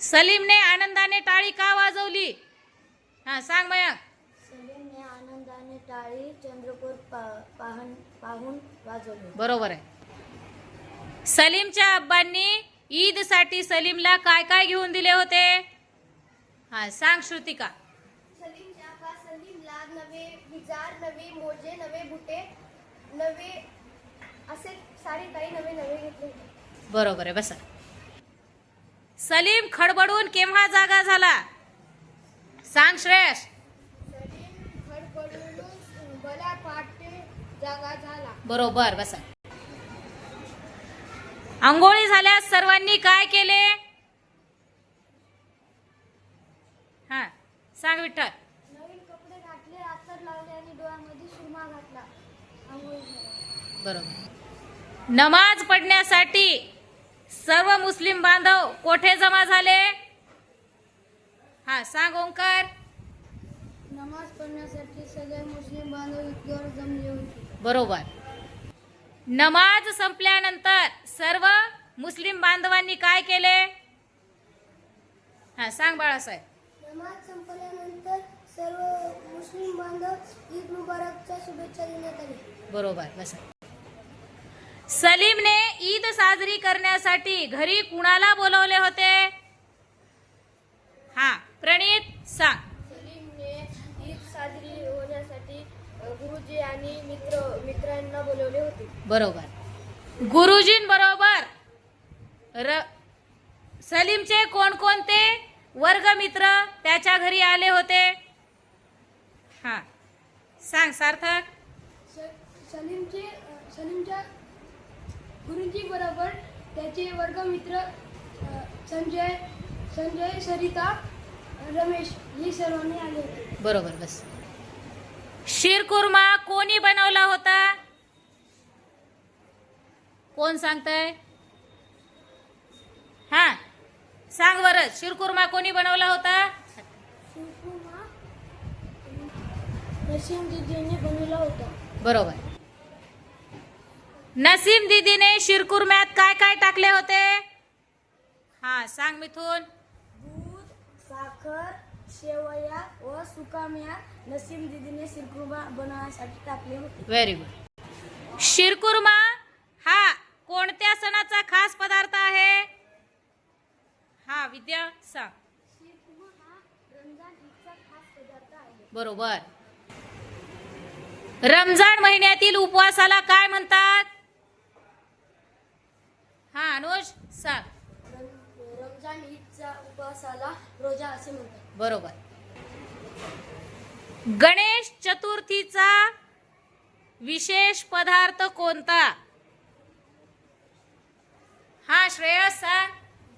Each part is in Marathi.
सलीमने आनंदाने टाळी का वाजवली? हा सांग मयंक. सलीमने आनंदाने टाळी चंद्रकोर पाहून वाजवली. बरोबर आहे. सलीमच्या आब्बांनी ईदसाठी सलीमला काय काय घेऊन दिले होते? हा सांग श्रुतिका. सलीमचे आबा सलीमला नवे विजार, नवे मोजे, नवे बुटे, नवे असे सारे काही नवे नवे घेतले. बरोबर आहे. बसा. सलीम खडबडून केव्हा जागा झाला? सांग श्रेयस. सलीम खडबडून भला पाटे जागा झाला. बरोबर. बसा. आंघोळी झाल्यास सर्वांनी काय केले? हा सांग विठ्ठल. नवीन कपडे घातले, अत्तर लावले आणि डोळ्यामध्ये सुरमा घातला. आंघोळ झाली. बरोबर. नमाज पढण्यासाठी सर्व मुस्लिम बांधव कोठे जमा झाले? हा सांग ओंकार. नमाज पढण्यासाठी सगळे मुस्लिम बांधव ईदगाहवर जमले होते. बरोबर. नमाज संपल्यानंतर सर्व मुस्लिम बांधवांनी काय केले? हा सांग बाळासाहेब. नमाज संपल्यानंतर सर्व मुस्लिम बांधव ईद मुबारकच्या शुभेच्छा देण्यात आल्या. बरोबर. बसा. सलीमने ईद साजरी करण्यासाठी घरी कुणाला बोलवले होते? हा प्रणित सांग. सलीमने ईद साजरी होण्यासाठी गुरुजी आणि मित्रांना बोलवले होते. बरोबर. गुरुजींबरोबर सलीमचे कोणकोणते वर्गमित्र त्याच्या घरी आले होते? हा सांग सार्थक. सलीमच्या गुरुजी बरोबर त्याचे वर्गमित्र संजय, सरिता, रमेश हे सर्वांनी आले होते. बरोबर. बस. शिरकुर्मा कोणी बनवला होता? कोण सांगतंय? हा सांग बरं. शिरकुर्मा कोणी बनवला होता? शिरकुर्मा नसीम दीदीने बनवला होता. बरोबर. नसीम दीदीने शिरकुर्म्यात काय काय टाकले होते? हा सांग मिथून. दूध, साखर, शेवया व सुकामेवा नसीम दीदीने शिरकुर्मा बनवण्यासाठी टाकले होते. Very good. शिरकुर्मा हा कोणत्या सणाचा खास पदार्थ आहे? हा विद्या सांग. शिरकुर्मा हा रमजान ईदचा खास पदार्थ आहे. बरोबर. रमजान महिन्यातील उपवासाला काय म्हणतात? हा अनुज सांग. रमजान ईदच्या उपवासाला रोजा असे म्हणतात. बरोबर. गणेश चतुर्थीचा विशेष पदार्थ कोणता? हा श्रेयस सांग.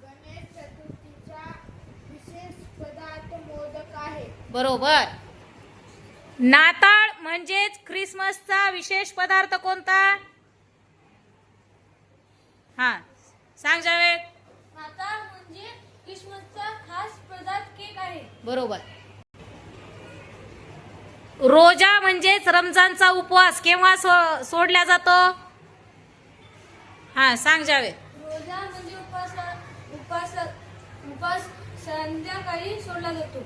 गणेश चतुर्थीचा विशेष पदार्थ मोदक आहे. बरोबर. नाताळ म्हणजेच ख्रिसमसचा विशेष पदार्थ कोणता? हा सांग जावेद. नाताळ म्हणजे ख्रिसमसचा खास पदार्थ केक आहे. बरोबर. रोजा म्हणजेच रमजानचा उपवास केव्हा सोडला जातो? हा सांग जावेद. रोजा म्हणजे उपवास संध्याकाळी सोडला जातो.